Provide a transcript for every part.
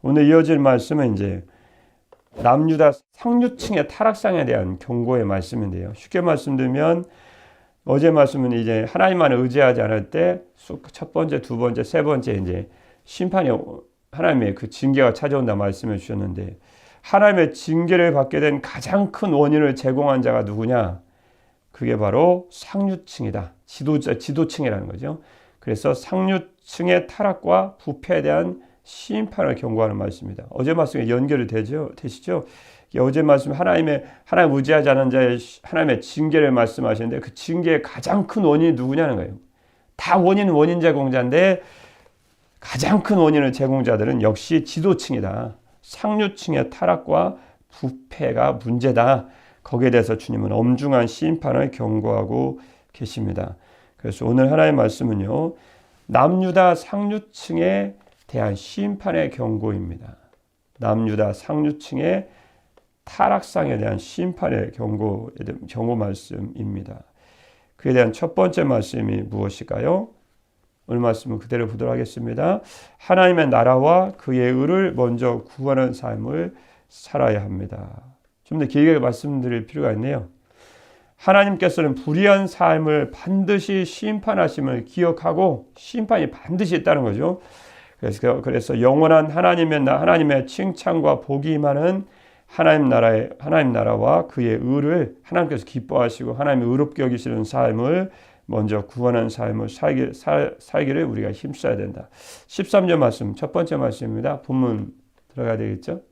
오늘 이어질 말씀은 이제 남유다 상류층의 타락상에 대한 경고의 말씀인데요. 쉽게 말씀드리면 어제 말씀은 이제 하나님만을 의지하지 않을 때 첫 번째, 두 번째, 세 번째 이제 심판이 하나님의 그 징계가 찾아온다 말씀을 주셨는데 하나님의 징계를 받게 된 가장 큰 원인을 제공한 자가 누구냐? 그게 바로 상류층이다. 지도층이라는 거죠. 그래서 상류층의 타락과 부패에 대한 심판을 경고하는 말씀입니다. 어제 말씀에 연결이 되시죠? 어제 말씀 하나님 의지하지 않은 자의 하나님의 징계를 말씀하시는데 그 징계의 가장 큰 원인이 누구냐는 거예요. 다 원인 제공자인데 가장 큰 원인을 제공자들은 역시 지도층이다. 상류층의 타락과 부패가 문제다. 거기에 대해서 주님은 엄중한 심판을 경고하고 계십니다. 그래서 오늘 하나님의 말씀은요. 남유다 상류층에 대한 심판의 경고입니다. 남유다 상류층의 타락상에 대한 심판의 경고 말씀입니다. 그에 대한 첫 번째 말씀이 무엇일까요? 오늘 말씀은 그대로 보도록 하겠습니다. 하나님의 나라와 그의 의를 먼저 구하는 삶을 살아야 합니다. 좀 더 길게 말씀드릴 필요가 있네요. 하나님께서는 불의한 삶을 반드시 심판하심을 기억하고 심판이 반드시 있다는 거죠. 그래서 영원한 하나님의 칭찬과 복이 임하는 하나님 나라와 그의 의를 하나님께서 기뻐하시고 하나님의 의롭게 여기시는 삶을 먼저 구하는 삶을 살기를 우리가 힘써야 된다. 13절 말씀, 첫 번째 말씀입니다. 본문 들어가야 되겠죠?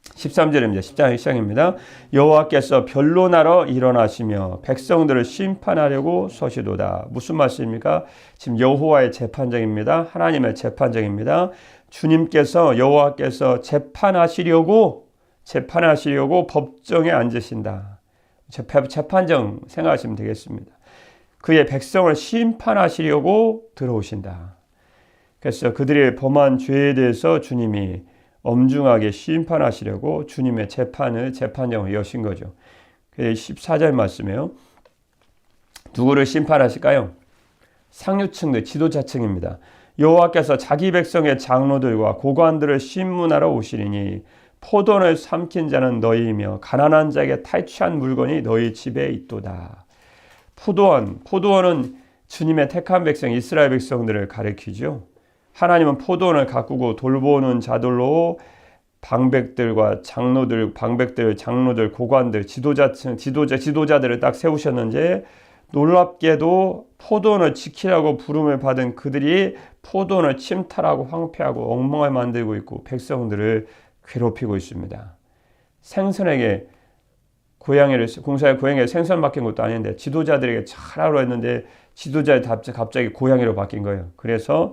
13절입니다. 10장 시작입니다. 여호와께서 변론하러 일어나시며 백성들을 심판하려고 서시도다. 무슨 말씀입니까? 지금 여호와의 재판장입니다. 하나님의 재판장입니다. 여호와께서 재판하시려고 법정에 앉으신다. 재판정 생각하시면 되겠습니다. 그의 백성을 심판하시려고 들어오신다. 그래서 그들이 범한 죄에 대해서 주님이 엄중하게 심판하시려고 주님의 재판정을 여신 거죠. 14절 말씀이에요. 누구를 심판하실까요? 상류층들, 지도자층입니다. 여호와께서 자기 백성의 장로들과 고관들을 심문하러 오시리니 포도원을 삼킨 자는 너희이며 가난한 자에게 탈취한 물건이 너희 집에 있도다. 포도원은 주님의 택한 백성 이스라엘 백성들을 가리키죠. 하나님은 포도원을 가꾸고 돌보는 자들로 장로들, 고관들, 지도자들을 딱 세우셨는데 놀랍게도 포도원을 지키라고 부름을 받은 그들이 포도원을 침탈하고 황폐하고 엉망을 만들고 있고 백성들을 괴롭히고 있습니다. 생선에게 고양이를 생선 맡긴 것도 아닌데 지도자들에게 잘하라고 했는데 지도자의 갑자기 고양이로 바뀐 거예요. 그래서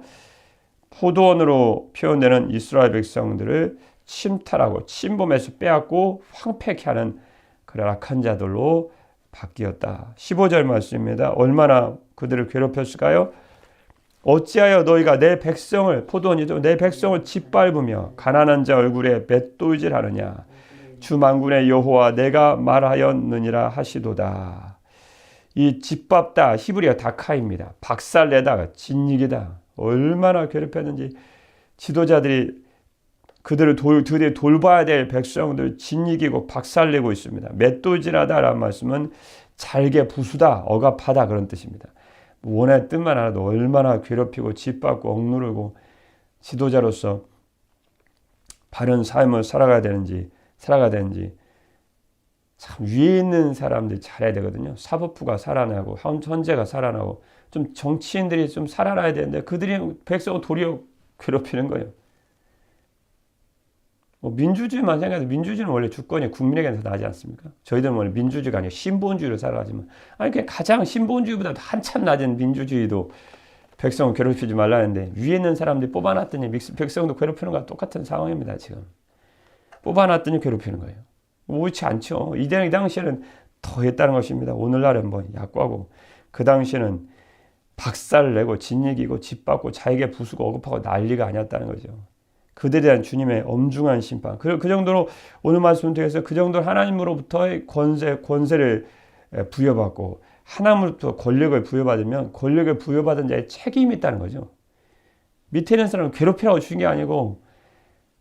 포도원으로 표현되는 이스라엘 백성들을 침탈하고 침범해서 빼앗고 황폐케 하는 그런 악한 자들로 바뀌었다. 15절 말씀입니다. 얼마나 그들을 괴롭혔을까요? 어찌하여 너희가 내 백성을 짓밟으며 가난한 자 얼굴에 맷돌질하느냐. 주 만군의 여호와 내가 말하였느니라 하시도다. 이 짓밟다 히브리어 다카입니다. 박살내다, 진익이다. 얼마나 괴롭혔는지 지도자들이 그들을 돌봐야 될 백성들 진이기고 박살내고 있습니다. 맷돌질하다라는 말씀은 잘게 부수다, 억압하다 그런 뜻입니다. 원의 뜻만 알아도 얼마나 괴롭히고 짓밟고 억누르고 지도자로서 바른 삶을 살아가야 되는지 참 위에 있는 사람들이 잘해야 되거든요. 사법부가 살아나고 헌재가 살아나고 좀 정치인들이 좀 살아나야 되는데 그들이 백성을 도리어 괴롭히는 거예요. 민주주의만 생각해도 민주주의는 원래 주권이 국민에게서 나지 않습니까? 저희들은 원래 민주주의가 아니라 신본주의로 살아가지만 가장 신본주의보다 한참 낮은 민주주의도 백성을 괴롭히지 말라는데 위에 있는 사람들이 뽑아놨더니 백성도 괴롭히는 것과 똑같은 상황입니다. 지금 뽑아놨더니 괴롭히는 거예요. 옳지 않죠. 이 당시에는 더 했다는 것입니다. 오늘날은 약과고 그 당시에는 박살내고 진이기고 짓밟고 자에게 부수고 억압하고 난리가 아니었다는 거죠. 그들에 대한 주님의 엄중한 심판. 그 정도로 오늘 말씀을 통해서 그 정도로 하나님으로부터의 권세를 부여받고 하나님으로부터 권력을 부여받으면 권력을 부여받은 자의 책임이 있다는 거죠. 밑에 있는 사람을 괴롭히라고 주신 게 아니고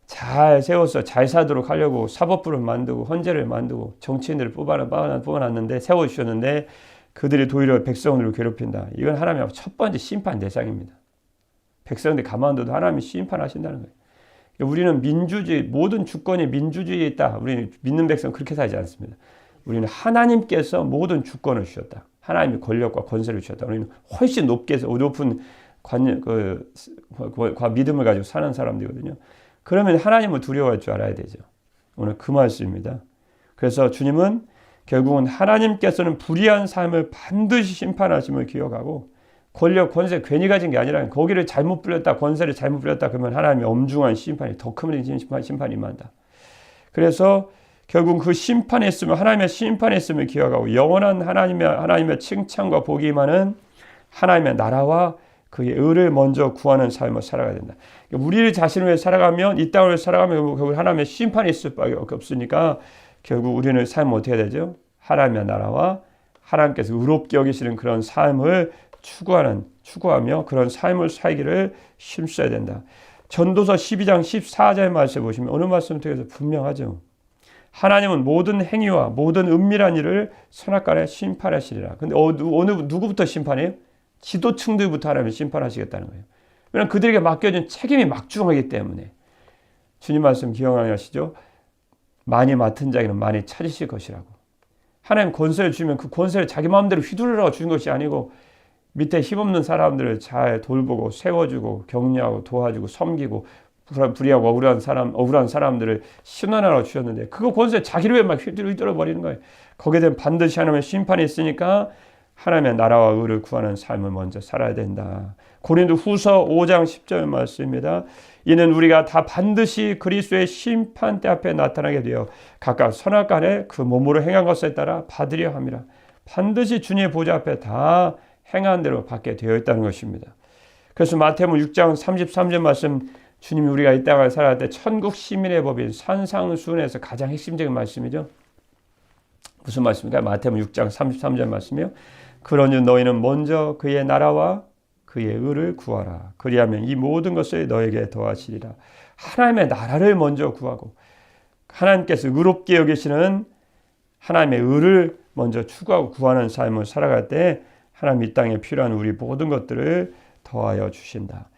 잘 세워서 잘 살도록 하려고 사법부를 만들고 헌재를 만들고 정치인들을 뽑아놨는데 세워주셨는데 그들이 도리어 백성들을 괴롭힌다. 이건 하나님의 첫 번째 심판 대상입니다. 백성들 가만둬도 하나님이 심판하신다는 거예요. 우리는 민주주의, 모든 주권이 민주주의에 있다. 우리는 믿는 백성 그렇게 살지 않습니다. 우리는 하나님께서 모든 주권을 주셨다. 하나님의 권력과 권세를 주셨다. 우리는 훨씬 높은 믿음을 가지고 사는 사람들이거든요. 그러면 하나님을 두려워할 줄 알아야 되죠. 오늘 그 말씀입니다. 그래서 주님은 결국은 하나님께서는 불의한 삶을 반드시 심판하심을 기억하고 권력, 권세 괜히 가진 게 아니라 거기를 잘못 불렸다, 권세를 잘못 불렸다 그러면 하나님의 엄중한 심판이 더 큰 심판이 임한다. 그래서 결국 그 심판에 있으면 하나님의 심판에 있음을 기억하고 영원한 하나님의 칭찬과 복이 임하는 하나님의 나라와 그의 의를 먼저 구하는 삶을 살아가야 된다. 우리 자신을 위해 살아가면 이 땅을 살아가면 결국 하나님의 심판이 있을 수밖에 없으니까 결국 우리는 삶을 어떻게 해야 되죠? 하나님의 나라와 하나님께서 의롭게 여기시는 그런 삶을 추구하며 그런 삶을 살기를 힘써야 된다. 전도서 12장 14절 말씀 보시면 어느 말씀 통해서 분명하죠. 하나님은 모든 행위와 모든 은밀한 일을 선악간에 심판하시리라. 근데 누구부터 심판해요? 지도층들부터 하나님이 심판하시겠다는 거예요. 왜냐하면 그들에게 맡겨진 책임이 막중하기 때문에. 주님 말씀 기억하시죠? 많이 맡은 자에게는 많이 찾으실 것이라고. 하나님 권세를 주면 그 권세를 자기 마음대로 휘두르라고 주는 것이 아니고 밑에 힘없는 사람들을 잘 돌보고 세워주고 격려하고 도와주고 섬기고 불의하고 억울한 사람들을 신원하라고 주셨는데 그거 권세 자기를 왜 막 휘둘러 버리는 거예요. 거기에 대한 반드시 하나님의 심판이 있으니까 하나님의 나라와 의를 구하는 삶을 먼저 살아야 된다. 고린도후서 5장 10절 말씀입니다. 이는 우리가 다 반드시 그리스도의 심판대 앞에 나타나게 되어 각각 선악간에 그 몸으로 행한 것에 따라 받으려 함이라. 반드시 주님의 보좌 앞에 다 행한 대로 받게 되어 있다는 것입니다. 그래서 마태복음 6장 33절 말씀 주님이 우리가 이 땅을 살아갈 때 천국 시민의 법인 산상수훈에서 가장 핵심적인 말씀이죠. 무슨 말씀입니까? 마태복음 6장 33절 말씀이요. 그러니 너희는 먼저 그의 나라와 그의 의를 구하라. 그리하면 이 모든 것을 너에게 더하시리라. 하나님의 나라를 먼저 구하고 하나님께서 의롭게 여기시는 하나님의 의를 먼저 추구하고 구하는 삶을 살아갈 때 하나님 이 땅에 필요한 우리 모든 것들을 더하여 주신다.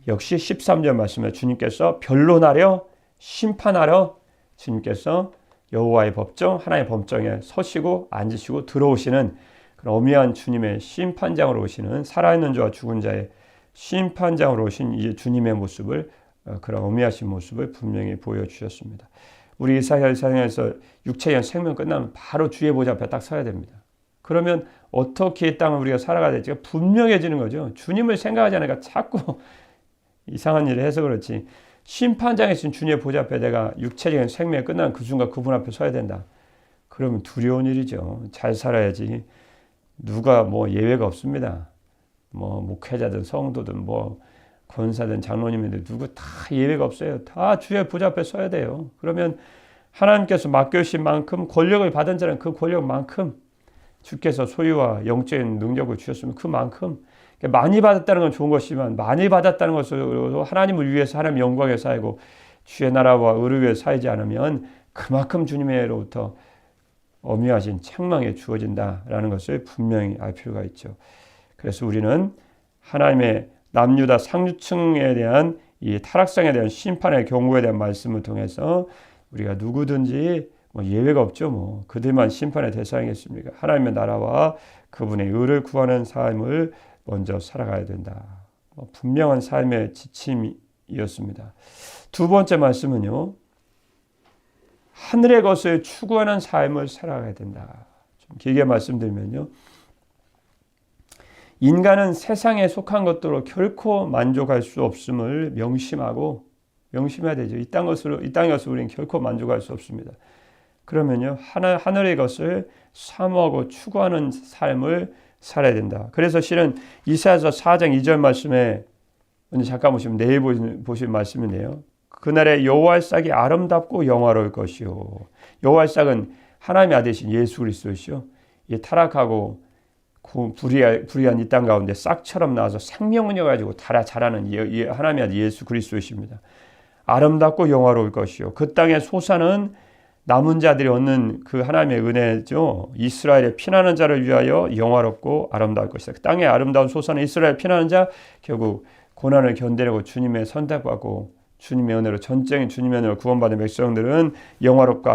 역시 13절 말씀에 주님께서 변론하려 심판하려 주님께서 여호와의 법정 하나님의 법정에 서시고 앉으시고 들어오시는 그런 엄미한 주님의 심판장으로 오시는 살아있는 자와 죽은 자의 심판장으로 오신 이 주님의 모습을 그런 엄미하신 모습을 분명히 보여주셨습니다. 우리 세상에서 육체의 생명 끝나면 바로 주의 보좌 앞에 딱 서야 됩니다. 그러면 어떻게 이 땅을 우리가 살아가야 될지가 분명해지는 거죠. 주님을 생각하지 않으니까 자꾸 이상한 일을 해서 그렇지. 심판장에 있는 주님의 보좌 앞에 내가 육체적인 생명이 끝나는 그 순간 그분 앞에 서야 된다. 그러면 두려운 일이죠. 잘 살아야지. 누가 뭐 예외가 없습니다. 뭐 목회자든 성도든 뭐 권사든 장로님들 누구 다 예외가 없어요. 다 주의 보좌 앞에 서야 돼요. 그러면 하나님께서 맡겨주신 만큼 권력을 받은 자는 그 권력만큼 주께서 소유와 영적인 능력을 주셨으면 그만큼 많이 받았다는 건 좋은 것이지만 많이 받았다는 것으로 하나님을 위해서 하나님의 영광에 살고 주의 나라와 의를 위해 살지 않으면 그만큼 주님으로부터 엄미하신 책망에 주어진다라는 것을 분명히 알 필요가 있죠. 그래서 우리는 하나님의 남유다 상류층에 대한 이 타락상에 대한 심판의 경고에 대한 말씀을 통해서 우리가 누구든지 뭐 예외가 없죠. 뭐 그들만 심판의 대상이겠습니까? 하나님의 나라와 그분의 의를 구하는 삶을 먼저 살아가야 된다. 분명한 삶의 지침이었습니다. 두 번째 말씀은요. 하늘의 것을 추구하는 삶을 살아가야 된다. 좀 길게 말씀드리면요. 인간은 세상에 속한 것들로 결코 만족할 수 없음을 명심해야 되죠. 이 땅 것으로 우리는 결코 만족할 수 없습니다. 그러면요. 하늘의 것을 사모하고 추구하는 삶을 살아야 된다. 그래서 실은 이사야서 4장 2절 말씀에 잠깐 보시면 내일 보실 말씀인데요. 그날의 여호와의 싹이 아름답고 영화로울 것이요. 여호와의 싹은 하나님의 아들이신 예수 그리스도시요. 이 타락하고 불의한 이 땅 가운데 싹처럼 나와서 생명이어가지고 자라는 하나님의 아들 예수 그리스도이십니다. 아름답고 영화로울 것이요. 그 땅의 소사는 남은 자들이 얻는 그 하나님의 은혜죠. 이스라엘의 피난하는 자를 위하여 영화롭고 아름다울 것이다. 그 땅의 아름다운 소사는 이스라엘 피난하는 자, 결국 고난을 견디려고 주님의 선택받고 주님의 은혜로 전적인 주님의 은혜로 구원받은 백성들은 영화롭고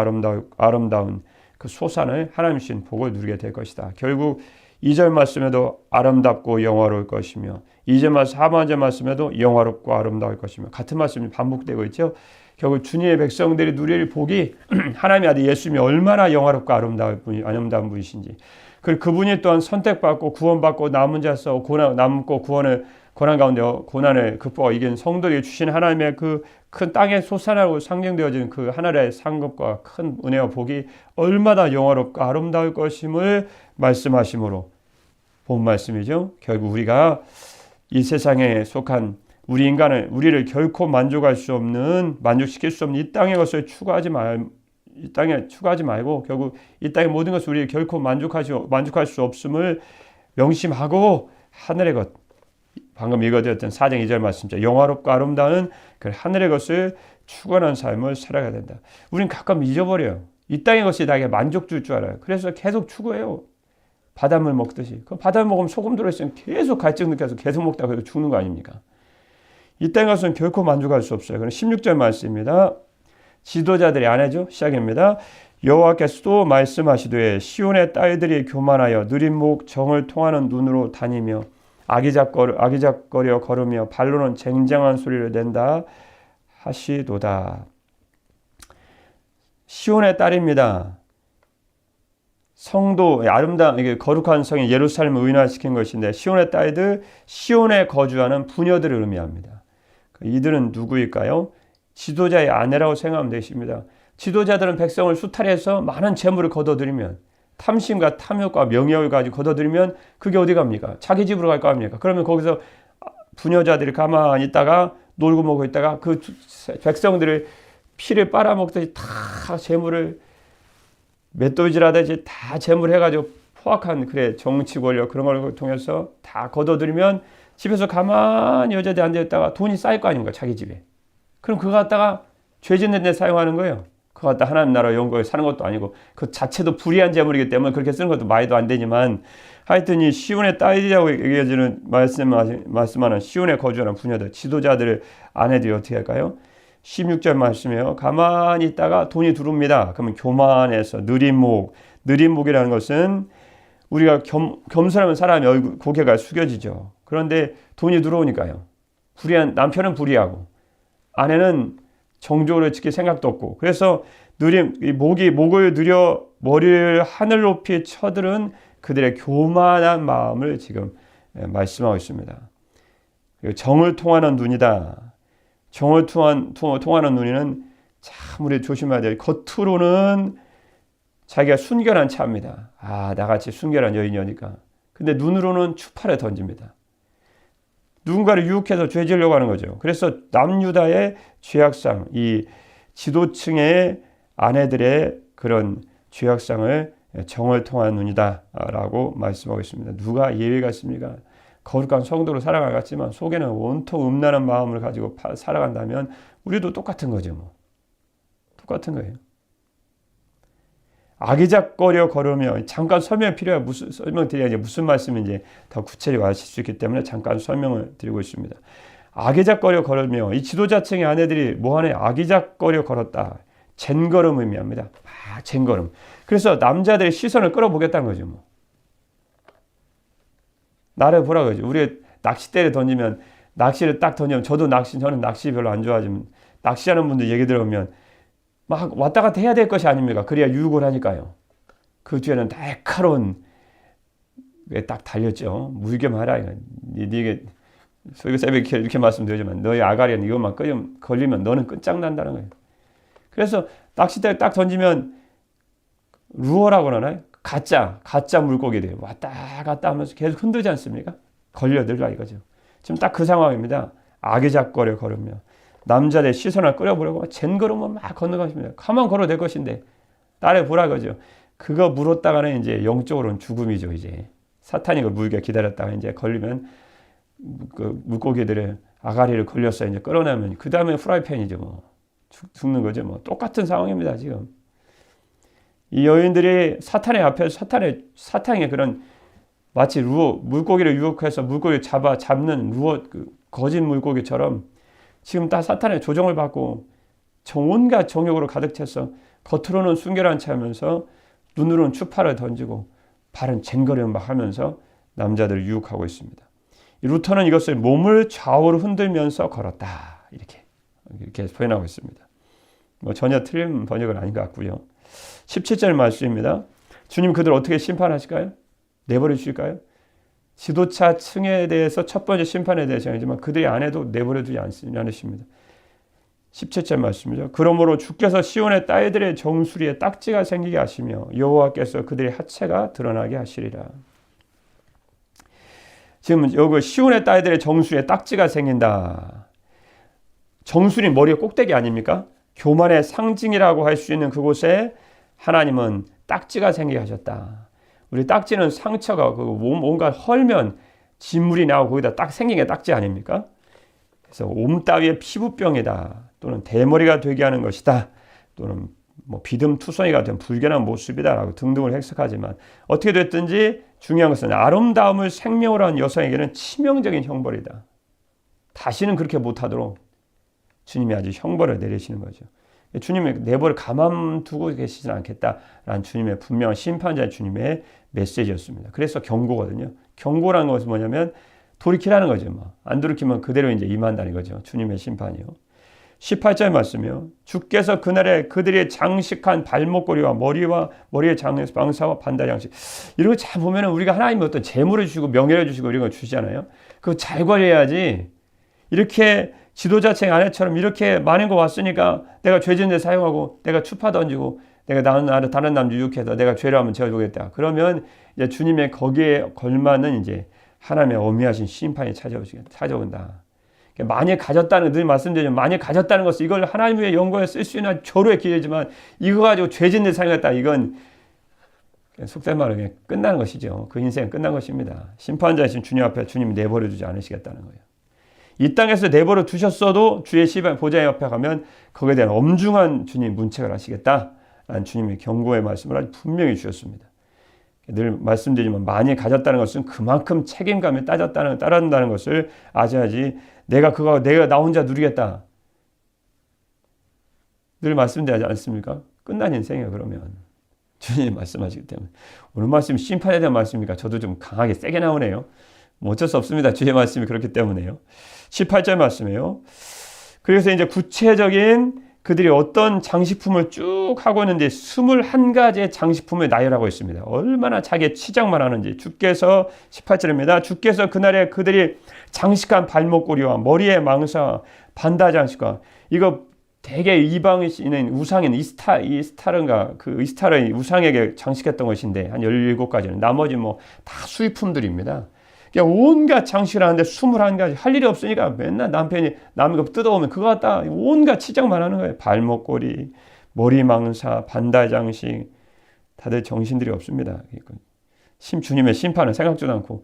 아름다운 그 소산을 하나님 주신 복을 누리게 될 것이다. 결국 2절 말씀에도 아름답고 영화로울 것이며 2절 말씀, 하반절 말씀에도 영화롭고 아름다울 것이며 같은 말씀이 반복되고 있죠. 결국 주님의 백성들이 누릴 복이 하나님의 아들 예수님이 얼마나 영화롭고 아름다운 분이신지, 그리고 그분이 또한 선택받고 구원받고 남은 자서 남고 고난 가운데 고난을 극복하고 이긴 성도에게 주신 하나님의 그 큰 땅의 솟아나고 상징되어지는 그 하늘의 상급과 큰 은혜와 복이 얼마나 영화롭고 아름다울 것임을 말씀하심으로 본 말씀이죠. 결국 우리가 이 세상에 속한 우리를 결코 만족시킬 수 없는 이 땅의 것을 추구하지 말고 결국 이 땅의 모든 것을 우리를 결코 만족할 수 없음을 명심하고 하늘의 것, 방금 읽어드렸던 4장 2절 말씀이죠. 영화롭고 아름다운 그 하늘의 것을 추구하는 삶을 살아가야 된다. 우린 가끔 잊어버려요. 이 땅의 것이 나에게 만족 줄 알아요. 그래서 계속 추구해요. 바닷물 먹듯이. 그 바닷물 먹으면 소금 들어있으면 계속 갈증 느껴서 계속 먹다가 죽는 거 아닙니까? 이 땅의 것은 결코 만족할 수 없어요. 그럼 16절 말씀입니다. 지도자들의 아내죠. 시작입니다. 여호와께서도 말씀하시되 시온의 딸들이 교만하여 느린 목 정을 통하는 눈으로 다니며 아기작거려 걸으며 발로는 쟁쟁한 소리를 낸다 하시도다. 시온의 딸입니다. 성도 아름다운 거룩한 성인 예루살렘을 의인화시킨 것인데 시온의 딸들, 시온에 거주하는 부녀들을 의미합니다. 이들은 누구일까요? 지도자의 아내라고 생각하면 되십니다. 지도자들은 백성을 수탈해서 많은 재물을 거둬들이면 탐심과 탐욕과 명예를 가지고 거둬들이면 그게 어디 갑니까? 자기 집으로 갈 거 아닙니까? 그러면 거기서 부녀자들이 가만히 있다가 놀고 먹고 있다가 그 백성들을 피를 빨아먹듯이 다 재물을 맷돌질하듯이 다 재물해가지고 포악한 정치 권력 그런 걸 통해서 다 거둬들이면 집에서 가만히 여자들이 앉아있다가 돈이 쌓일 거 아닙니까? 자기 집에. 그럼 그거 갖다가 죄 짓는 데 사용하는 거예요. 그거 갖다 하나님 나라 연구에 사는 것도 아니고 그 자체도 불의한 재물이기 때문에 그렇게 쓰는 것도 말도 안 되지만 하여튼 이 시온의 딸이라고 얘기해주는 말씀하는 시온에 거주하는 부녀들, 지도자들의 아내들이 어떻게 할까요? 16절 말씀이에요. 가만히 있다가 돈이 들어옵니다. 그러면 교만해서 느린 목이라는 것은 우리가 겸손하면 사람의 고개가 숙여지죠. 그런데 돈이 들어오니까요. 남편은 불의하고 아내는 정조를 지킬 생각도 없고 그래서 목을 느려 머리를 하늘 높이 쳐들은 그들의 교만한 마음을 지금 말씀하고 있습니다. 정을 통하는 눈이다. 정을 통하는 눈이는 참 우리 조심해야 돼요. 겉으로는 자기가 순결한 차입니다. 나같이 순결한 여인이니까. 근데 눈으로는 추파를 던집니다. 누군가를 유혹해서 죄 지으려고 하는 거죠. 그래서 남유다의 죄악상, 이 지도층의 아내들의 그런 죄악상을 정을 통한 눈이다라고 말씀하고 있습니다. 누가 예외가 있습니까? 거룩한 성도로 살아가겠지만 속에는 온통 음란한 마음을 가지고 살아간다면 우리도 똑같은 거죠. 뭐. 똑같은 거예요. 아기작거려 걸으며 잠깐 설명 필요해요. 설명드려야지 무슨 말씀인지 더 구체적으로 아실 수 있기 때문에 잠깐 설명을 드리고 있습니다. 아기작거려 걸으며 이 지도자층의 아내들이 뭐하네? 아기작거려 걸었다. 젠걸음 의미합니다. 젠걸음. 그래서 남자들의 시선을 끌어보겠다는 거죠. 뭐. 나를 보라 그러죠. 우리 낚싯대를 던지면 낚시를 딱 던지면 저는 낚시 별로 안 좋아하지만 낚시하는 분들 얘기 들어보면 막 왔다 갔다 해야 될 것이 아닙니까? 그래야 유혹을 하니까요. 그 뒤에는 날카로운 딱 달렸죠. 물겸하라. 네게 새벽에 이렇게 말씀드리지만 너의 아가리는 이것만 걸리면 너는 끝장난다는 거예요. 그래서 낚싯대를 딱 던지면 루어라고 그러나요? 가짜 물고기들 왔다 갔다 하면서 계속 흔들지 않습니까? 걸려들라 이거죠. 지금 딱 그 상황입니다. 아기작거려 걸으며 남자들의 시선을 끌어보려고 젠걸음을 막 건너가십니다. 가만 걸어도 될 것인데 딸을 보라 그러죠. 그거 물었다가는 이제 영적으로는 죽음이죠. 이제 사탄이 그 물게 기다렸다가 이제 걸리면 그 물고기들의 아가리를 걸려서 이제 끌어내면 그 다음에 프라이팬이죠. 뭐 죽는 거죠. 뭐 똑같은 상황입니다. 지금 이 여인들이 사탄의 앞에서 사탄의 그런 마치 물고기를 유혹해서 물고기를 잡는 그 거짓 물고기처럼 지금 다 사탄의 조종을 받고 온갖 정욕으로 가득 차서 겉으로는 순결한 체하면서 눈으로는 추파를 던지고 발은 쟁거리를 막 하면서 남자들을 유혹하고 있습니다. 이 루터는 이것을 몸을 좌우로 흔들면서 걸었다. 이렇게 표현하고 있습니다. 뭐 전혀 틀린 번역은 아닌 것 같고요. 17절 말씀입니다. 주님 그들 어떻게 심판하실까요? 내버려 주실까요? 지도자 층에 대해서 첫 번째 심판에 대해서 아니지만 그들이 안 해도 내버려 두지 않으십니다. 17절 말씀이죠. 그러므로 주께서 시온의 딸들의 정수리에 딱지가 생기게 하시며 여호와께서 그들의 하체가 드러나게 하시리라. 지금 여기 시온의 딸들의 정수리에 딱지가 생긴다. 정수리 머리가 꼭대기 아닙니까? 교만의 상징이라고 할 수 있는 그곳에 하나님은 딱지가 생기게 하셨다. 우리 딱지는 상처가 뭔가 헐면 진물이 나오고 거기다 딱 생긴 게 딱지 아닙니까? 그래서 옴 따위의 피부병이다. 또는 대머리가 되게 하는 것이다. 또는 뭐 비듬투성이가 된 불결한 모습이다라고 등등을 해석하지만 어떻게 됐든지 중요한 것은 아름다움을 생명으로 한 여성에게는 치명적인 형벌이다. 다시는 그렇게 못하도록 주님이 아주 형벌을 내리시는 거죠. 주님의 내버려 가만두고 계시지 않겠다라는 주님의 분명한 심판자의 주님의 메시지였습니다. 그래서 경고거든요. 경고라는 것은 뭐냐면 돌이키라는 거죠. 뭐. 안 돌이키면 그대로 이제 임한다는 거죠. 주님의 심판이요. 18절 말씀이요. 주께서 그날에 그들의 장식한 발목걸이와 머리의 방사와 반달 장식. 이런 거 잘 보면 우리가 하나님의 어떤 재물을 주시고 명예를 주시고 이런 거 주시잖아요. 그거 잘 관리해야지. 이렇게 지도자층 아내처럼 이렇게 많은 거 왔으니까 내가 죄진 데 사용하고 내가 추파 던지고 내가 다른 남 유혹해서 내가 죄를 하면 지어주겠다. 그러면 이제 주님의 거기에 걸맞는 이제 하나님의 어미하신 심판이 찾아온다. 많이 가졌다는 늘 말씀드리지만 많이 가졌다는 것은 이걸 하나님의 영광에 쓸 수 있는 절호의 기회지만 이거 가지고 죄진 데 사용했다. 이건 속된 말로 그냥 끝나는 것이죠. 그 인생은 끝난 것입니다. 심판자이신 주님 앞에 주님이 내버려 두지 않으시겠다는 거예요. 이 땅에서 내버려 두셨어도 주의 보좌 옆에 가면 거기에 대한 엄중한 주님 문책을 하시겠다라는 주님의 경고의 말씀을 아주 분명히 주셨습니다. 늘 말씀드리지만 많이 가졌다는 것은 그만큼 책임감이 따른다는 것을 아셔야지 내가 나 혼자 누리겠다. 늘 말씀드리지 않습니까? 끝난 인생이에요. 그러면 주님이 말씀하시기 때문에 오늘 말씀이 심판에 대한 말씀이니까 저도 좀 강하게 세게 나오네요. 뭐 어쩔 수 없습니다. 주의 말씀이 그렇기 때문에요. 18절 말씀이에요. 그래서 이제 구체적인 그들이 어떤 장식품을 쭉 하고 있는데 21가지의 장식품을 나열하고 있습니다. 얼마나 자기의 치장만 하는지. 주께서 18절입니다. 주께서 그날에 그들이 장식한 발목걸이와 머리의 망사, 반다 장식과 이거 대개 이방인인 우상인 이스타르인가 그 이스타르의 우상에게 장식했던 것인데 한 17가지는 나머지 뭐 다 수입품들입니다. 온갖 장식을 하는데 21가지 할 일이 없으니까 맨날 남편이 남의 거 뜯어오면 그거 갖다 온갖 치장만 하는 거예요. 발목걸이, 머리망사, 반달 장식 다들 정신들이 없습니다. 주님의 심판은 생각지도 않고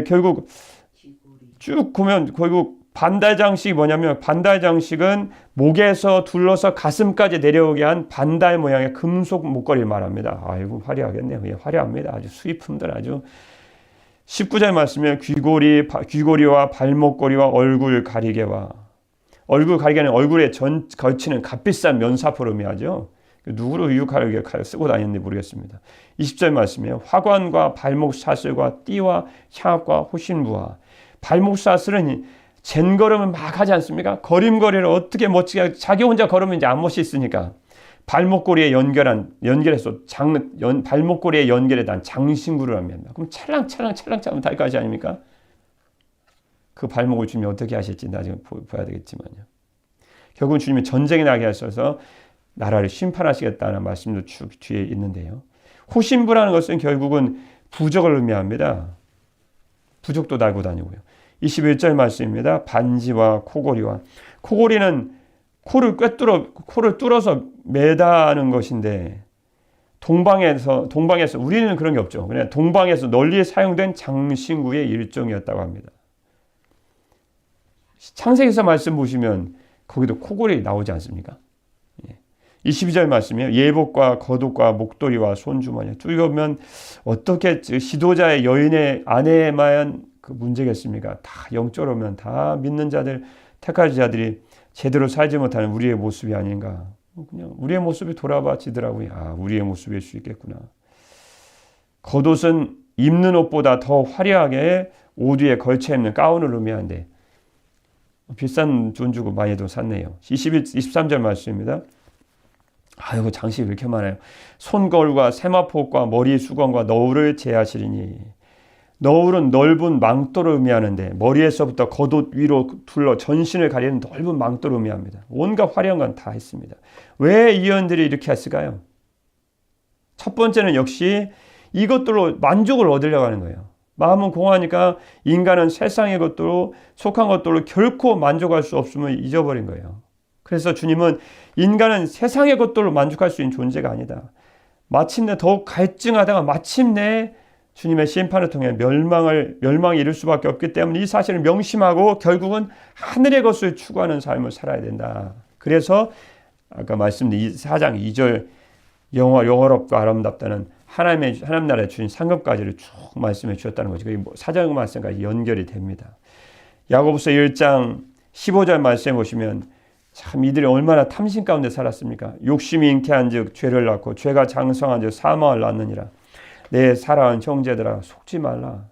결국 쭉 보면 결국 반달 장식이 뭐냐면 반달 장식은 목에서 둘러서 가슴까지 내려오게 한 반달 모양의 금속 목걸이를 말합니다. 아이고 화려하겠네요. 예, 화려합니다. 아주 수입품들 아주 19절 말씀에 귀고리와 발목걸이와 얼굴 가리개는 얼굴에 걸치는 값비싼 면사포를 의미하죠. 누구를 유혹하게 쓰고 다니는지 모르겠습니다. 20절 말씀이에요. 화관과 발목사슬과 띠와 향악과 호신부와 발목사슬은 젠걸음을 막 하지 않습니까? 걸음걸이를 어떻게 멋지게 자기 혼자 걸으면 이제 안 멋있으니까 발목걸이에 연결해서 발목걸이에 연결해단 장신구를 합니다. 그럼 찰랑찰랑 하면 달 것이 아닙니까? 그 발목을 주님이 어떻게 하실지 나중에 봐야 되겠지만요. 결국은 주님이 전쟁이 나게 하셔서 나라를 심판하시겠다는 말씀도 쭉 뒤에 있는데요. 호신부라는 것은 결국은 부적을 의미합니다. 부적도 달고 다니고요. 21절 말씀입니다. 반지와 코고리는 코를 뚫어서 매다는 것인데 동방에서 우리는 그런 게 없죠. 그냥 동방에서 널리 사용된 장신구의 일종이었다고 합니다. 창세기서 말씀 보시면 거기도 코골이 나오지 않습니까? 22절 말씀이요. 예복과 겉옷과 목도리와 손주머니. 쭉 보면 어떻게 지도자의 여인의 아내에만 그 문제겠습니까? 다 영적으로 보면 다 믿는 자들, 택하신 자들이 제대로 살지 못하는 우리의 모습이 아닌가. 그냥 우리의 모습이 돌아봐지더라고요. 아, 우리의 모습일 수 있겠구나. 겉옷은 입는 옷보다 더 화려하게 옷 위에 걸쳐 입는 가운을 의미하는데 비싼 돈 주고 많이도 샀네요. 23절 말씀입니다. 아이고 장식이 왜 이렇게 많아요. 손거울과 세마포과 머리 수건과 너울을 제하시리니. 너울은 넓은 망토를 의미하는데 머리에서부터 겉옷 위로 둘러 전신을 가리는 넓은 망토를 의미합니다. 온갖 화려한 건 다 했습니다. 왜 이언들이 이렇게 했을까요? 첫 번째는 역시 이것들로 만족을 얻으려고 하는 거예요. 마음은 공허하니까 인간은 세상의 것들로 속한 것들로 결코 만족할 수 없음을 잊어버린 거예요. 그래서 주님은 인간은 세상의 것들로 만족할 수 있는 존재가 아니다. 마침내 더욱 갈증하다가 마침내 주님의 심판을 통해 멸망에 이를 수밖에 없기 때문에 이 사실을 명심하고 결국은 하늘의 것을 추구하는 삶을 살아야 된다. 그래서 아까 말씀드린 4장 2절 영화롭고 아름답다는 하나님 나라의 주인 상급까지를 쭉 말씀해 주셨다는 거죠. 그게 4장 말씀까지 연결이 됩니다. 야고보서 1장 15절 말씀해 보시면 참 이들이 얼마나 탐심 가운데 살았습니까? 욕심이 잉태한 즉 죄를 낳고 죄가 장성한 즉 사망을 낳느니라. 내 사랑하는 형제들아 속지 말라.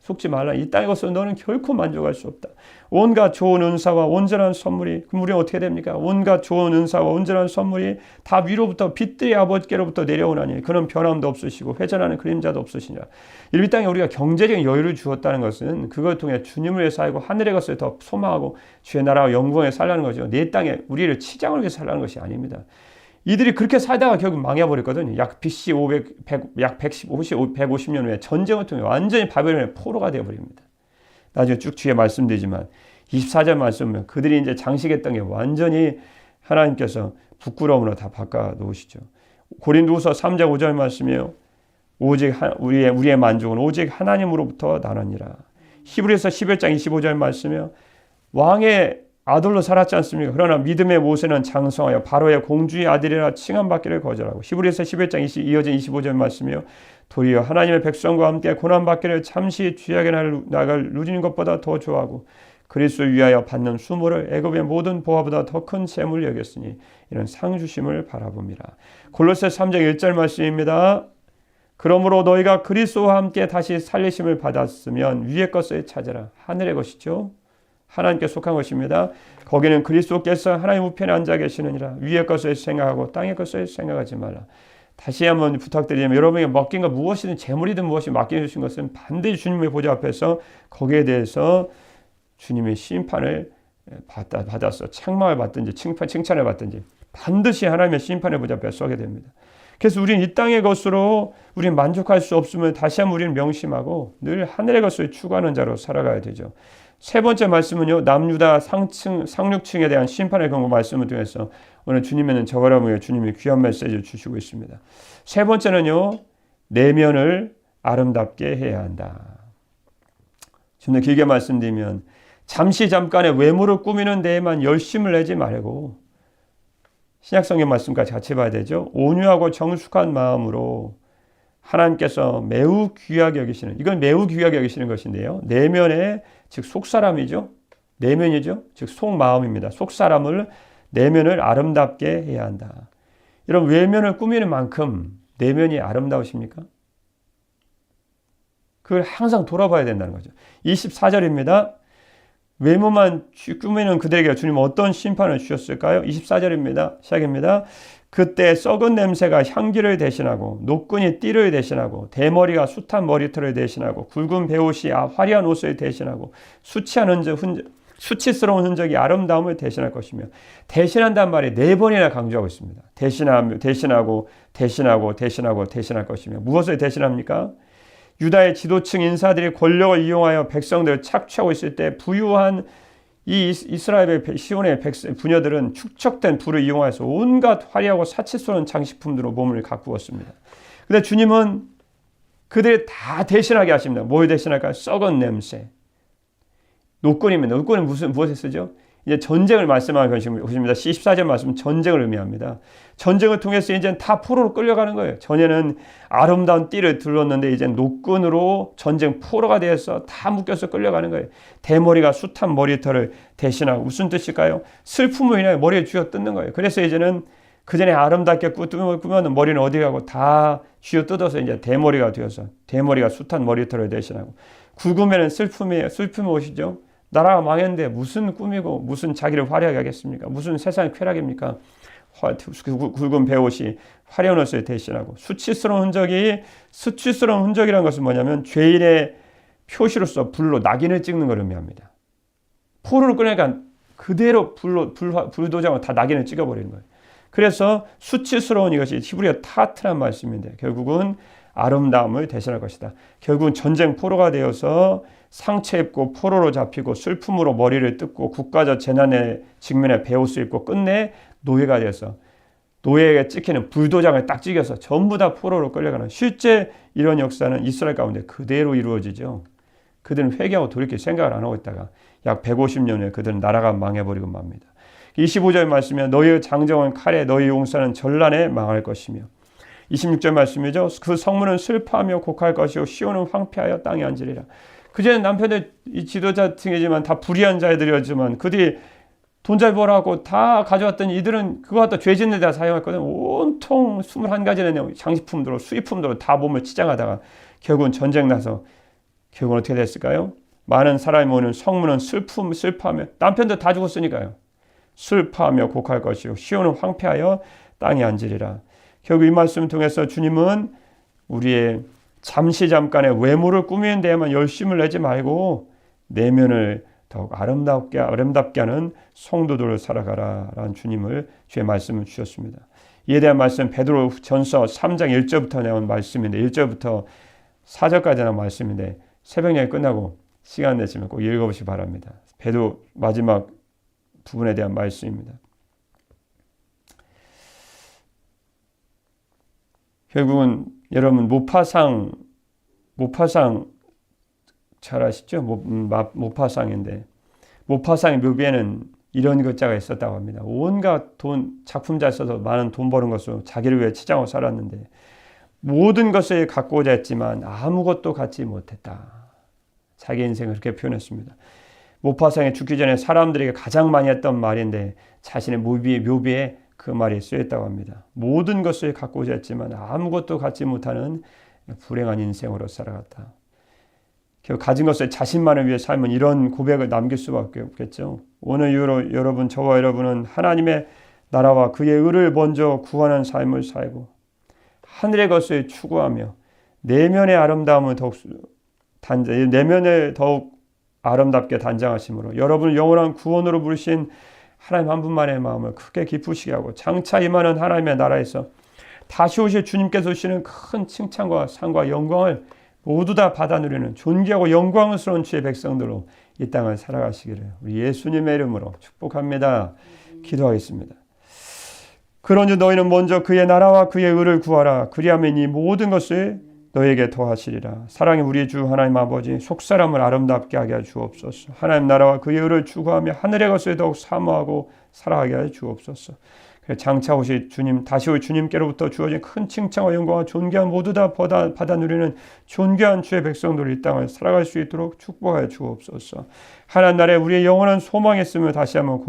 이 땅의 것으로 너는 결코 만족할 수 없다. 온갖 좋은 은사와 온전한 선물이 그럼 우리는 어떻게 됩니까? 온갖 좋은 은사와 온전한 선물이 다 위로부터 빛들의 아버지께로부터 내려오나니 그는 변함도 없으시고 회전하는 그림자도 없으시니라. 이 땅에 우리가 경제적인 여유를 주었다는 것은 그걸 통해 주님을 위해 살고 하늘의 것을 더 소망하고 주의 나라와 영광에 살라는 거죠. 내 땅에 우리를 치장을 위해 살라는 것이 아닙니다. 이들이 그렇게 살다가 결국 망해버렸거든요. 약 BC 150년 후에 전쟁을 통해 완전히 바벨론의 포로가 되어버립니다. 나중에 쭉 뒤에 말씀드리지만 24절 말씀은 그들이 이제 장식했던 게 완전히 하나님께서 부끄러움으로 다 바꿔 놓으시죠. 고린도후서 3장 5절 말씀이에요. 오직 우리의 만족은 오직 하나님으로부터 나느니라. 히브리서 11장 25절 말씀이에요. 왕의 아들로 살았지 않습니까? 그러나 믿음의 모세는 장성하여 바로의 공주의 아들이라 칭함받기를 거절하고 히브리서 11장 이어진 25절 말씀이요. 도리어 하나님의 백성과 함께 고난받기를 잠시 죄악에 나갈 누리는 것보다 더 좋아하고 그리스도를 위하여 받는 수모를 애굽의 모든 보화보다 더 큰 재물을 여겼으니 이런 상 주심을 바라봅니다. 골로새 3장 1절 말씀입니다. 그러므로 너희가 그리스도와 함께 다시 살리심을 받았으면 위의 것을 찾으라. 하늘의 것이죠. 하나님께 속한 것입니다. 거기는 그리스도께서 하나님 우편에 앉아 계시느니라. 위의 것을 생각하고 땅의 것을 생각하지 말라. 다시 한번 부탁드리면 여러분에게 맡긴 것 무엇이든 재물이든 무엇이 맡겨주신 것은 반드시 주님의 보좌 앞에서 거기에 대해서 주님의 심판을 받아서 책망을 받든지 칭찬을 받든지 반드시 하나님의 심판의 보좌 앞에 서게 됩니다. 그래서 우리는 이 땅의 것으로 우리는 만족할 수 없음을 다시 한번 우리는 명심하고 늘 하늘의 것을 추구하는 자로 살아가야 되죠. 세 번째 말씀은요. 남유다 상륙층에 대한 심판의 경고 말씀을 통해서 오늘 주님에는 저거라며 주님이 귀한 메시지를 주시고 있습니다. 세 번째는요. 내면을 아름답게 해야 한다. 좀 더 길게 말씀드리면 잠깐의 외모를 꾸미는 데에만 열심을 내지 말고 신약성경 말씀까지 같이 봐야 되죠. 온유하고 정숙한 마음으로 하나님께서 매우 귀하게 여기시는 이건 매우 귀하게 여기시는 것인데요. 내면에 즉 속사람이죠. 내면이죠. 즉 속마음입니다. 속사람을 내면을 아름답게 해야 한다. 이런 외면을 꾸미는 만큼 내면이 아름다우십니까? 그걸 항상 돌아봐야 된다는 거죠. 24절입니다. 외모만 꾸미는 그들에게 주님은 어떤 심판을 주셨을까요? 24절입니다. 시작입니다. 그때 썩은 냄새가 향기를 대신하고 노끈이 띠를 대신하고 대머리가 숱한 머리털을 대신하고 굵은 베옷이 화려한 옷을 대신하고 수치스러운 흔적이 아름다움을 대신할 것이며 대신한다는 말이 4번이나 강조하고 있습니다. 대신하고 대신할 것이며 무엇을 대신합니까? 유다의 지도층 인사들이 권력을 이용하여 백성들을 착취하고 있을 때 부유한 이 이스라엘의 시온의 부녀들은 축적된 부를 이용해서 온갖 화려하고 사치스러운 장식품들로 몸을 가꾸었습니다. 근데 주님은 그들이 다 대신하게 하십니다. 뭘 대신할까요? 썩은 냄새. 노끈입니다. 노끈은 무엇에 쓰죠? 이제 전쟁을 말씀하는 것입니다. 14절 말씀은 전쟁을 의미합니다. 전쟁을 통해서 이제 다 포로로 끌려가는 거예요. 전에는 아름다운 띠를 둘렀는데 이제 노끈으로 전쟁 포로가 되어서 다 묶여서 끌려가는 거예요. 대머리가 숱한 머리털을 대신하고 무슨 뜻일까요? 슬픔으로 인해 머리에 쥐어 뜯는 거예요. 그래서 이제는 그 전에 아름답게 꾸면 머리는 어디 가고 다 쥐어 뜯어서 이제 대머리가 되어서 대머리가 숱한 머리털을 대신하고 국음에는 슬픔이에요. 슬픔이 무엇이죠? 나라가 망했는데 무슨 꿈이고 무슨 자기를 화려하게 하겠습니까? 무슨 세상의 쾌락입니까? 굵은 배옷이 화려한 옷을 대신하고 수치스러운 흔적이라는 것은 뭐냐면 죄인의 표시로서 불로 낙인을 찍는 걸 의미합니다. 포로를 끌니까 그대로 불도장으로 다 낙인을 찍어버리는 거예요. 그래서 수치스러운 이것이 히브리어 타트란 말씀인데 결국은 아름다움을 대신할 것이다. 결국은 전쟁 포로가 되어서 상처 입고 포로로 잡히고 슬픔으로 머리를 뜯고 국가적 재난의 직면에 베옷을 입고 끝내 노예가 되어서 노예에게 찍히는 불도장을 딱 찍어서 전부 다 포로로 끌려가는 실제 이런 역사는 이스라엘 가운데 그대로 이루어지죠. 그들은 회개하고 돌이킬 생각을 안 하고 있다가 약 150년 후에 그들은 나라가 망해버리고 맙니다. 25절 말씀에 너희의 장정은 칼에 너희 용사는 전란에 망할 것이며 26절 말씀이죠. 그 성문은 슬퍼하며 곡할 것이요 시온은 황폐하여 땅에 앉으리라. 그전에 남편들 지도자층이지만 다 불의한 자들이었지만 그들이 돈 잘 벌어갖고 다 가져왔더니 이들은 그거 갖다 죄 짓는 데다 사용했거든. 온통 21가지의 장식품들로 수입품들로 다 몸을 치장하다가 결국은 전쟁 나서 결국은 어떻게 됐을까요? 많은 사람이 모이는 성문은 슬퍼하며 남편들 다 죽었으니까요. 슬퍼하며 곡할 것이요 시온은 황폐하여 땅에 앉으리라. 결국 이 말씀을 통해서 주님은 우리의 잠깐의 외모를 꾸미는 데에만 열심을 내지 말고 내면을 더욱 아름답게 하는 성도들을 살아가라 라는 주의 말씀을 주셨습니다. 이에 대한 말씀 베드로 전서 3장 1절부터 나온 말씀인데 1절부터 4절까지 나온 말씀인데 새벽녘에 끝나고 시간 내시면 꼭 읽어보시기 바랍니다. 베드로 마지막 부분에 대한 말씀입니다. 결국은 여러분 모파상 잘 아시죠? 모파상인데 모파상의 묘비에는 이런 글자가 있었다고 합니다. 온갖 작품 잘 써서 많은 돈 버는 것으로 자기를 위해 치장하고 살았는데 모든 것을 갖고자 했지만 아무것도 갖지 못했다. 자기 인생을 그렇게 표현했습니다. 모파상에 죽기 전에 사람들에게 가장 많이 했던 말인데 자신의 묘비에 그 말이 쓰였다고 합니다. 모든 것을 갖고자 했지만 아무것도 갖지 못하는 불행한 인생으로 살아갔다. 결국 가진 것을 자신만을 위해 살면 이런 고백을 남길 수밖에 없겠죠. 오늘 이후로 저와 여러분은 하나님의 나라와 그의 의를 먼저 구하는 삶을 살고 하늘의 것을 추구하며 내면의 아름다움을 내면을 더욱 아름답게 단장하심으로 여러분을 영원한 구원으로 부르신 하나님 한 분만의 마음을 크게 기쁘시게 하고 장차 임하는 하나님의 나라에서 다시 오실 주님께서 주시는 큰 칭찬과 상과 영광을 모두 다 받아 누리는 존귀하고 영광스러운 주의 백성들로 이 땅을 살아가시기를 우리 예수님의 이름으로 축복합니다. 기도하겠습니다. 그런즉 너희는 먼저 그의 나라와 그의 의를 구하라. 그리하면 이 모든 것을 너에게 더하시리라. 사랑의 우리 주 하나님 아버지 속사람을 아름답게 하게 하 주옵소서. 하나님 나라와 그의 의를 추구하며 하늘의 것을 더욱 사모하고 살아가게 하 주옵소서. 장차 오실 주님, 다시 올 주님께로부터 주어진 큰 칭찬과 영광과 존귀한 모두 다 받아 누리는 존귀한 주의 백성들이 이 땅을 살아갈 수 있도록 축복하여 주옵소서. 하나님 나라에 우리의 영원한 소망이 있음을 다시 한번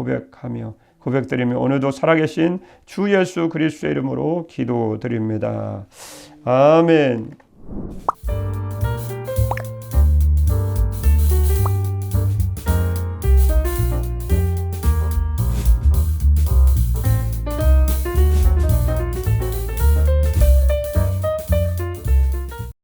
고백드리며 오늘도 살아계신 주 예수 그리스도의 이름으로 기도드립니다. 아멘.